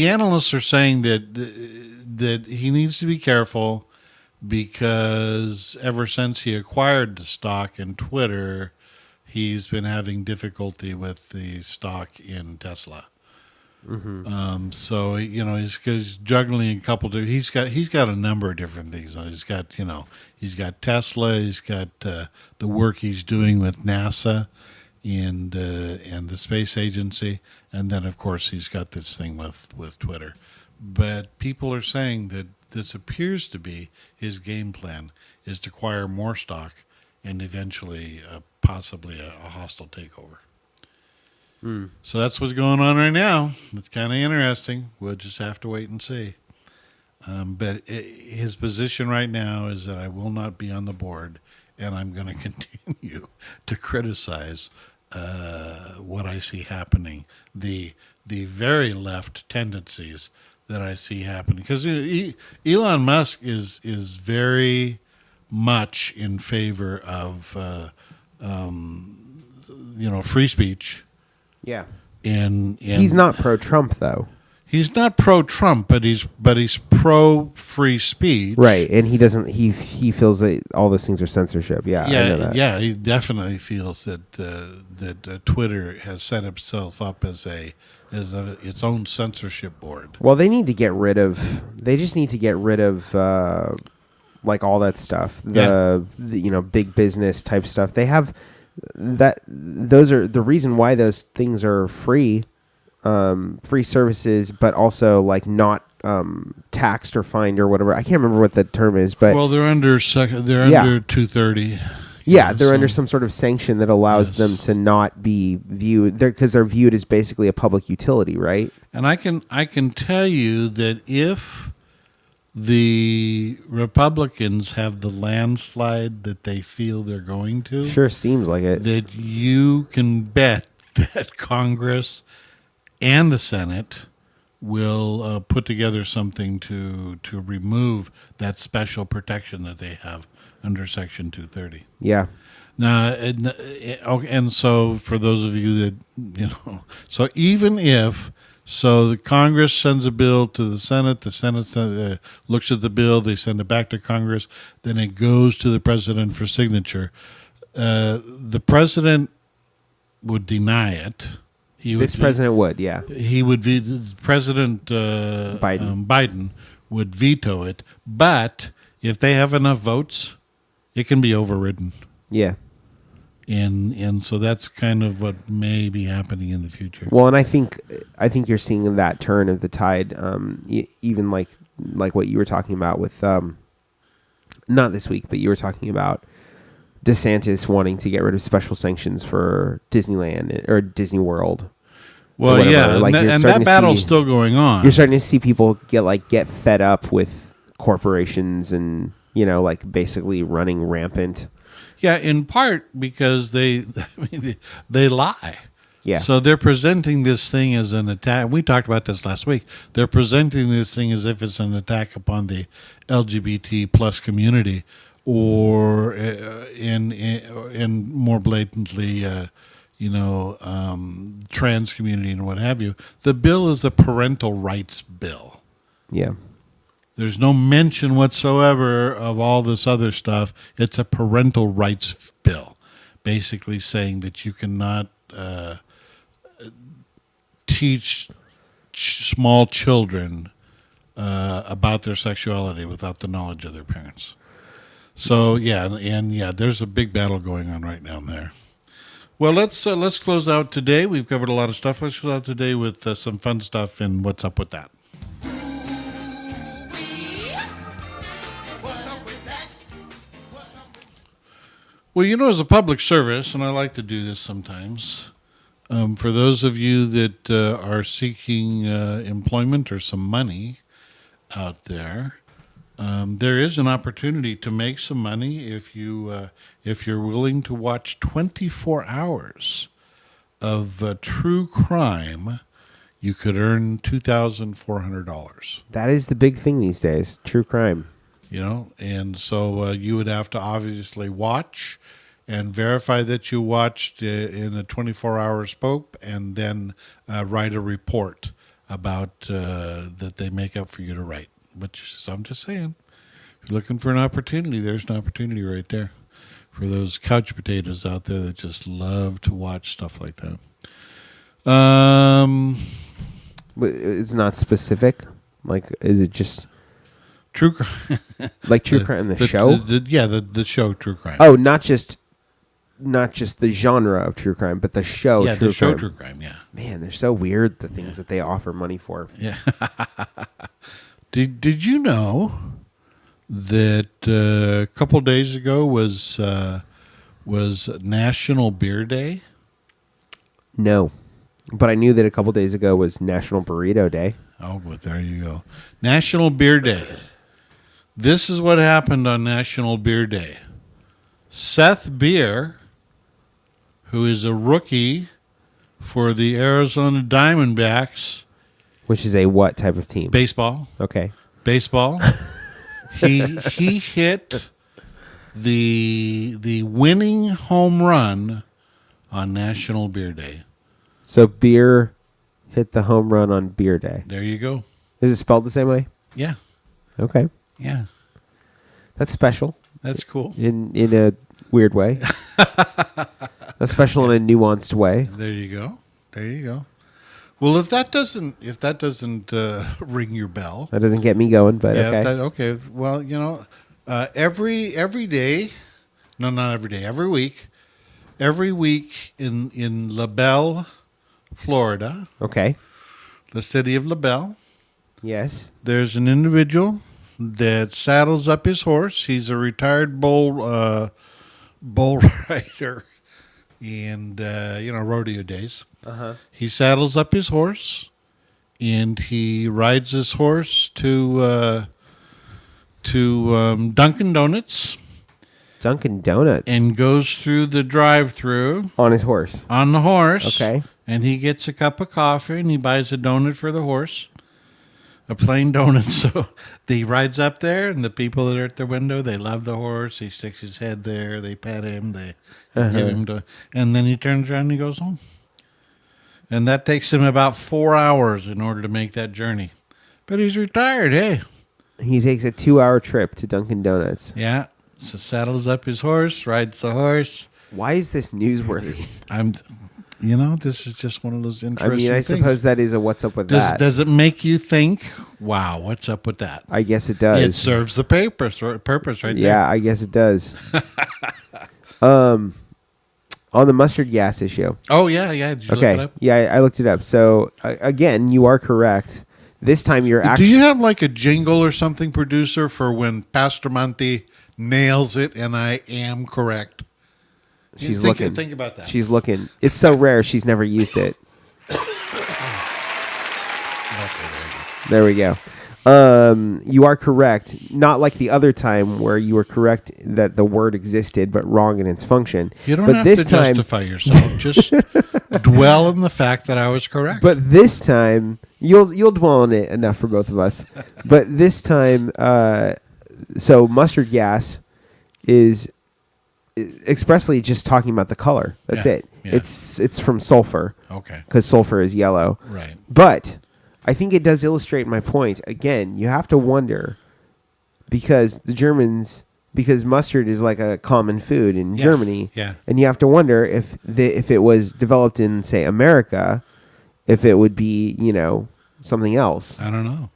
analysts are saying that he needs to be careful, because ever since he acquired the stock in Twitter, he's been having difficulty with the stock in Tesla. Mm-hmm. So he's juggling a couple. He's got a number of different things. He's got Tesla. He's got the work he's doing with NASA and the space agency, and then of course he's got this thing with Twitter. But people are saying that this appears to be his game plan, is to acquire more stock and eventually possibly a hostile takeover. So that's what's going on right now. It's kind of interesting. We'll just have to wait and see. But his position right now is that I will not be on the board, and I'm going to continue to criticize what I see happening, the very left tendencies that I see happening. Because Elon Musk is very much in favor of free speech,
Yeah.
and
He's not pro-Trump though.
He's not pro-Trump, but he's pro-free speech.
Right, and he doesn't. He feels that all those things are censorship. Yeah, I know that.
Yeah. He definitely feels that Twitter has set itself up as its own censorship board.
Well, they need to get rid of. They just need to get rid of like all that stuff. The big business type stuff. They have that. Those are the reason why those things are free. Free services, but also like not taxed or fined or whatever. I can't remember what the term is, but
they're under under 230.
Yeah, they're under some sort of sanction that allows them to not be viewed because they're viewed as basically a public utility, right?
And I can tell you that if the Republicans have the landslide that they feel they're going to,
sure seems like it,
that you can bet that Congress and the Senate will put together something to remove that special protection that they have under Section 230.
Yeah.
Now, and so for those of you that, so even if, the Congress sends a bill to the Senate looks at the bill, they send it back to Congress, then it goes to the president for signature. The president would deny it.
President would, yeah.
He would President Biden would veto it, but if they have enough votes, it can be overridden.
Yeah.
And so that's kind of what may be happening in the future.
Well, and I think you're seeing that turn of the tide, even like what you were talking about with not this week, but you were talking about DeSantis wanting to get rid of special sanctions for Disneyland or Disney World.
Well, yeah, like and that battle's still going on.
You're starting to see people get fed up with corporations and basically running rampant.
Yeah, in part because they lie.
Yeah.
So they're presenting this thing as an attack. We talked about this last week. They're presenting this thing as if it's an attack upon the LGBT plus community, or in more blatantly, trans community and what have you. The bill is a parental rights bill.
Yeah.
There's no mention whatsoever of all this other stuff. It's a parental rights bill, basically saying that you cannot teach small children about their sexuality without the knowledge of their parents. So there's a big battle going on right now there. Well, let's close out today. We've covered a lot of stuff. Let's close out today with some fun stuff and what's up with that. Well, as a public service, and I like to do this sometimes, for those of you that are seeking employment or some money out there, there is an opportunity to make some money if you're willing to watch 24 hours of true crime. You could earn $2,400.
That is the big thing these days, true crime.
And so you would have to obviously watch and verify that you watched in a 24-hour scope, and then write a report about that they make up for you to write. So I'm just saying, if you're looking for an opportunity, there's an opportunity right there for those couch potatoes out there that just love to watch stuff like that.
It's not specific. Like, is it just
true crime?
Like true crime, the show?
The show True Crime.
Oh, not just the genre of true crime, but the show.
Yeah,
true
the show
crime.
True Crime. Yeah.
Man, they're so weird. The things that they offer money for.
Yeah. Did you know that a couple days ago was National Beer Day?
No. But I knew that a couple days ago was National Burrito Day.
Oh, but there you go. National Beer Day. This is what happened on National Beer Day. Seth Beer, who is a rookie for the Arizona Diamondbacks,
Which is a what type of team?
baseball,
Okay.
he hit the winning home run on National Beer Day.
So beer hit the home run on Beer Day.
There you go.
Is it spelled the same way?
Yeah,
Okay.
yeah,
That's special
that's cool.
in a weird way. That's special in a nuanced way.
There you go. There you go. Well, if that doesn't ring your bell,
That doesn't get me going, but
yeah,
okay.
okay. Well, every day, no, not every day, every week in LaBelle, Florida,
Okay.
the city of LaBelle,
Yes.
there's an individual that saddles up his horse. He's a retired bull rider, and rodeo days. He saddles up his horse, and he rides his horse to Dunkin' Donuts,
Dunkin' Donuts.
and goes through the drive-through
on his horse.
on the horse.
Okay.
And he gets a cup of coffee, and he buys a donut for the horse, a plain donut. So he rides up there, and the people that are at the window, they love the horse. He sticks his head there. They pet him. They give him and then he turns around and he goes home. And that takes him about 4 hours in order to make that journey. But he's retired, hey.
He takes a 2-hour trip to Dunkin' Donuts.
Yeah. So saddles up his horse, rides the horse.
Why is this newsworthy?
This is just one of those interesting
I
things.
suppose that is a what's up with that.
Does it make you think, wow, what's up with that?
I guess it does.
It serves the purpose right there.
Yeah, I guess it does. On the mustard gas issue.
Oh, yeah. Did you look it
Okay.
up?
Yeah, I looked it up. So, again, you are correct. This time you're
Do
actually...
you have like a jingle or something, producer, for when Pastor Monty nails it and I am correct?
She's
think,
looking.
Think about that.
She's looking. It's so rare she's never used it. There we go. You are correct. Not like the other time where you were correct that the word existed, but wrong in its function.
You don't
but
have
this
to
time,
justify yourself. Just dwell in the fact that I was correct.
But this time, you'll dwell on it enough for both of us. But this time, so mustard gas is expressly just talking about the color. That's
Yeah,
it.
yeah.
It's from sulfur.
Okay.
Because sulfur is yellow.
Right.
But I think it does illustrate my point. Again, you have to wonder because mustard is like a common food in Germany.
Yeah.
And you have to wonder if it was developed in, say, America, if it would be, something else.
I don't know.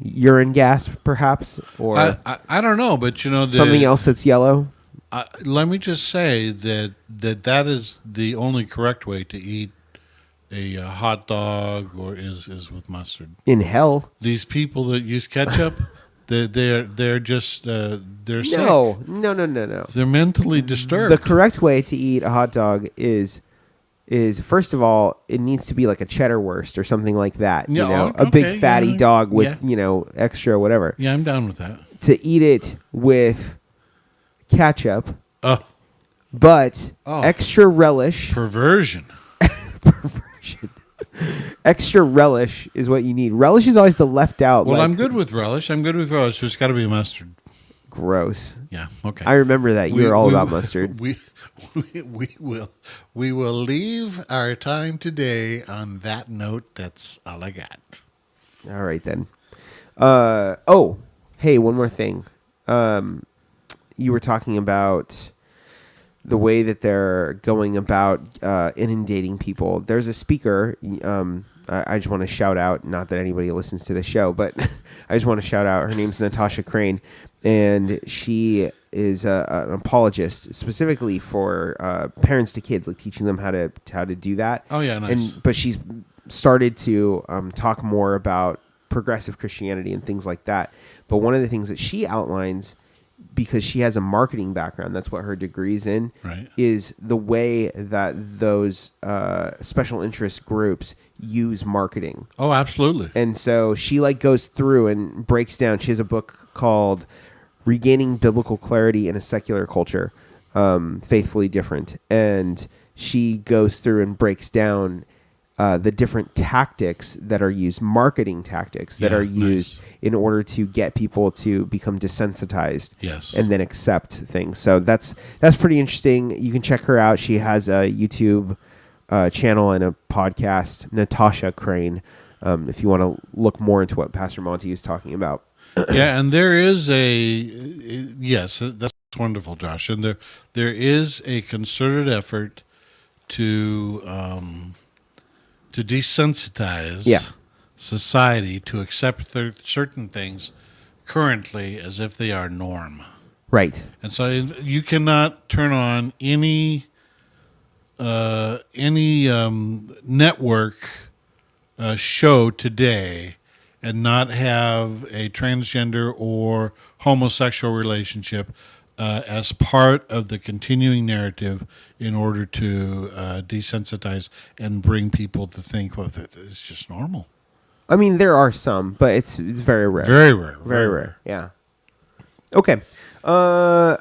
Urine gas, perhaps, or
I don't know, but
something else that's yellow.
Let me just say that is the only correct way to eat a hot dog, or is with mustard.
In hell.
These people that use ketchup, they're just they're sick.
No.
They're mentally disturbed.
The correct way to eat a hot dog is first of all, it needs to be like a cheddar wurst or something like that.
Yeah,
a big
okay,
fatty
yeah,
dog with
yeah.
extra whatever.
Yeah, I'm down with that.
To eat it with ketchup,
Oh,
but
Oh.
extra relish.
perversion.
Extra relish is what you need. Relish is always the left out.
Well,
like,
I'm good with relish. It's got to be mustard.
Gross.
Yeah. Okay.
I remember that you were all about mustard.
We will leave our time today on that note. That's all I got.
All right then. Hey, one more thing. You were talking about the way that they're going about inundating people. There's a speaker. I just want to shout out, not that anybody listens to the show, but I just want to shout out. Her name's Natasha Crane, and she is an apologist specifically for parents to kids, like teaching them how to do that.
Oh yeah, nice.
But she's started to talk more about progressive Christianity and things like that. But one of the things that she outlines because she has a marketing background. That's what her degree's in.
Right.
Is the way that those special interest groups use marketing.
Oh, absolutely.
And so she like goes through and breaks down. She has a book called Regaining Biblical Clarity in a Secular Culture, Faithfully Different. And she goes through and breaks down the different tactics that are used, marketing tactics that are used in order to get people to become desensitized and then accept things. So that's pretty interesting. You can check her out. She has a YouTube channel and a podcast, Natasha Crane, if you want to look more into what Pastor Monty is talking about.
Yeah, and there is yes, that's wonderful, Josh. And there is a concerted effort to desensitize society to accept certain things currently as if they are norm.
Right.
And so you cannot turn on any network show today and not have a transgender or homosexual relationship as part of the continuing narrative in order to desensitize and bring people to think, well, it's just normal.
I mean, there are some, but it's very rare.
Very rare.
Very rare. Yeah. Okay. All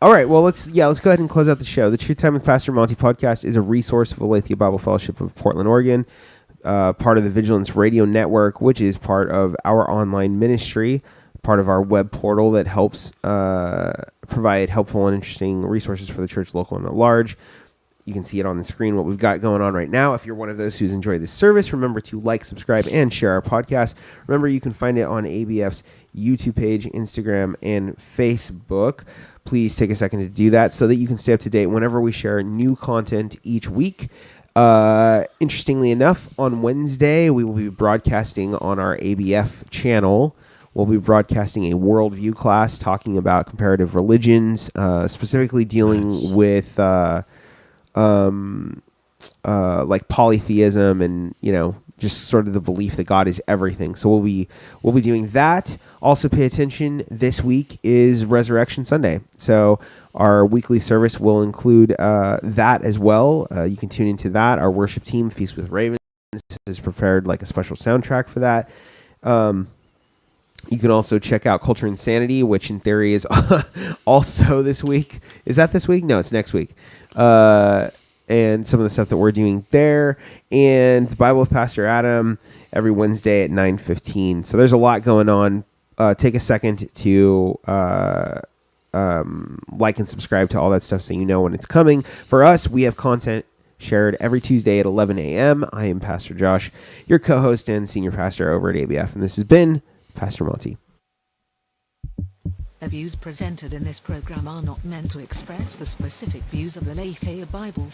right. Well, let's go ahead and close out the show. The Truth Time with Pastor Monty podcast is a resource of Aletheia Bible Fellowship of Portland, Oregon, part of the Vigilance Radio Network, which is part of our online ministry, part of our web portal that helps provide helpful and interesting resources for the church, local and at large. You can see it on the screen, what we've got going on right now. If you're one of those who's enjoyed this service, remember to like, subscribe, and share our podcast. Remember, you can find it on ABF's YouTube page, Instagram, and Facebook. Please take a second to do that so that you can stay up to date whenever we share new content each week. Interestingly enough, on Wednesday, we will be broadcasting on our ABF channel. We'll be broadcasting a worldview class talking about comparative religions, specifically dealing with like polytheism and, just sort of the belief that God is everything. So we'll be doing that. Also pay attention, this week is Resurrection Sunday. So our weekly service will include that as well. You can tune into that. Our worship team, Feast with Ravens, has prepared like a special soundtrack for that. You can also check out Culture Insanity, which in theory is also this week. Is that this week? No, it's next week. And some of the stuff that we're doing there. And the Bible with Pastor Adam every Wednesday at 9:15. So there's a lot going on. Take a second to like and subscribe to all that stuff so you know when it's coming. For us, we have content shared every Tuesday at 11 a.m. I am Pastor Josh, your co-host and senior pastor over at ABF. And this has been Pastor Monty.
The views presented in this program are not meant to express the specific views of the Aletheia Bible